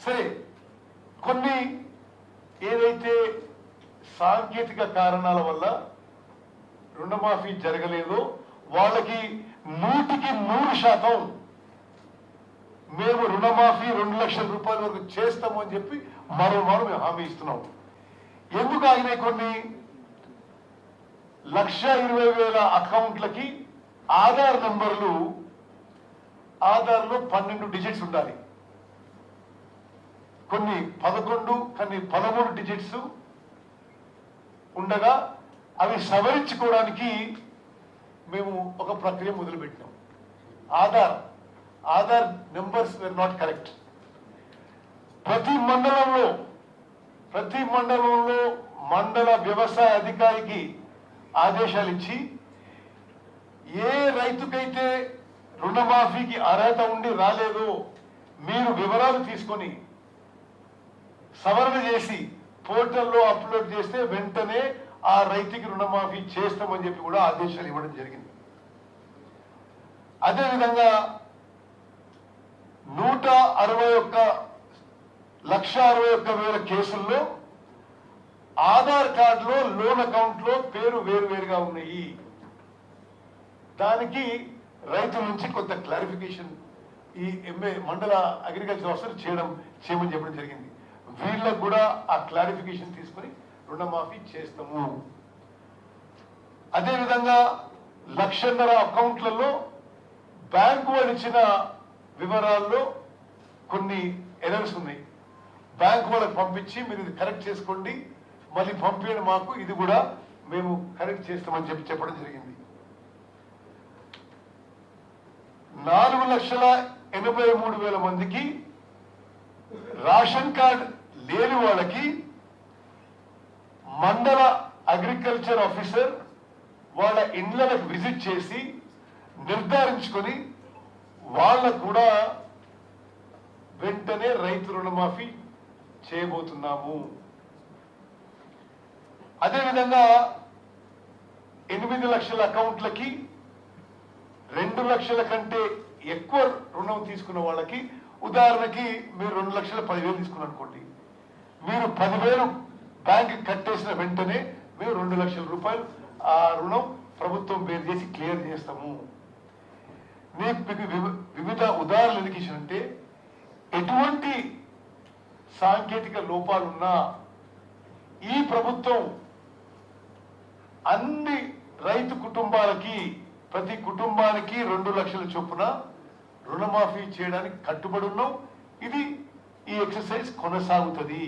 సరే, కొన్ని ఏదైతే సాంకేతిక కారణాల వల్ల రుణమాఫీ జరగలేదో వాళ్ళకి 100% మేము రుణమాఫీ 2 లక్షల రూపాయల వరకు చేస్తాము అని చెప్పి మరోమారు మేము హామీ ఇస్తున్నాం. ఎందుకు ఆగినాయి? కొన్ని 1,20,000 అకౌంట్లకి ఆధార్ నెంబర్లు, ఆధార్లో 12 డిజిట్స్ ఉండాలి. కొన్ని 11, కొన్ని 13 డిజిట్స్ ఉండగా అవి సవరించుకోవడానికి మేము ఒక ప్రక్రియ మొదలుపెట్టాం. Aadhaar numbers were not correct. ప్రతి మండలంలో మండల వ్యవసాయ అధికారికి ఆదేశాలు ఇచ్చి ఏ రైతుకైతే రుణమాఫీకి అర్హత ఉండి రాలేదో మీరు వివరాలు తీసుకొని సవరణ చేసి పోర్టల్లో అప్లోడ్ చేస్తే వెంటనే ఆ రైతుకి రుణమాఫీ చేస్తామని చెప్పి కూడా ఆదేశాలు ఇవ్వడం జరిగింది. అదేవిధంగా 161,61,000 కేసుల్లో ఆధార్ కార్డులో లోన్ అకౌంట్ లో పేరు వేరువేరుగా ఉన్నాయి. దానికి రైతుల నుంచి కొంత క్లారిఫికేషన్ ఈ మండల అగ్రికల్చర్ ఆఫీసర్ చేయమని చెప్పడం జరిగింది. వీళ్ళకు కూడా ఆ క్లారిఫికేషన్ తీసుకుని రుణమాఫీ చేస్తాము. అదేవిధంగా 1,00,000 అకౌంట్లలో బ్యాంకు వాళ్ళు ఇచ్చిన వివరాల్లో కొన్ని ఎర్రర్స్ ఉన్నాయి. బ్యాంకు వాళ్ళకి పంపించి మీరు ఇది కరెక్ట్ చేసుకోండి, మళ్ళీ పంపించండి మాకు, ఇది కూడా మేము కరెక్ట్ చేస్తామని చెప్పడం జరిగింది. 4,83,000 మందికి రేషన్ కార్డ్ లేని వాళ్ళకి మండల అగ్రికల్చర్ ఆఫీసర్ వాళ్ళ ఇండ్లకు విజిట్ చేసి నిర్ధారించుకొని వాళ్ళకు కూడా వెంటనే రైతు రుణమాఫీ చేయబోతున్నాము. అదేవిధంగా 8 లక్షల అకౌంట్లకి 2 లక్షల కంటే ఎక్కువ రుణం తీసుకున్న వాళ్ళకి, ఉదాహరణకి మీరు 2,10,000 తీసుకున్నారు అనుకోండి, మీరు 10,000 బ్యాంక్ కట్టేసిన వెంటనే మేము 2 లక్షల రూపాయలు ఆ రుణం ప్రభుత్వం పేరు చేసి క్లియర్ చేస్తాము. నేను వివిధ ఉదాహరణలు ఎందుకు ఇచ్చినంటే, ఎటువంటి సాంకేతిక లోపాలున్నా ఈ ప్రభుత్వం అన్ని రైతు కుటుంబాలకి, ప్రతి కుటుంబానికి 2 లక్షల చొప్పున రుణమాఫీ చేయడానికి కట్టుబడి ఉన్నాం. ఇది ఈ ఎక్సర్సైజ్ కొనసాగుతుంది.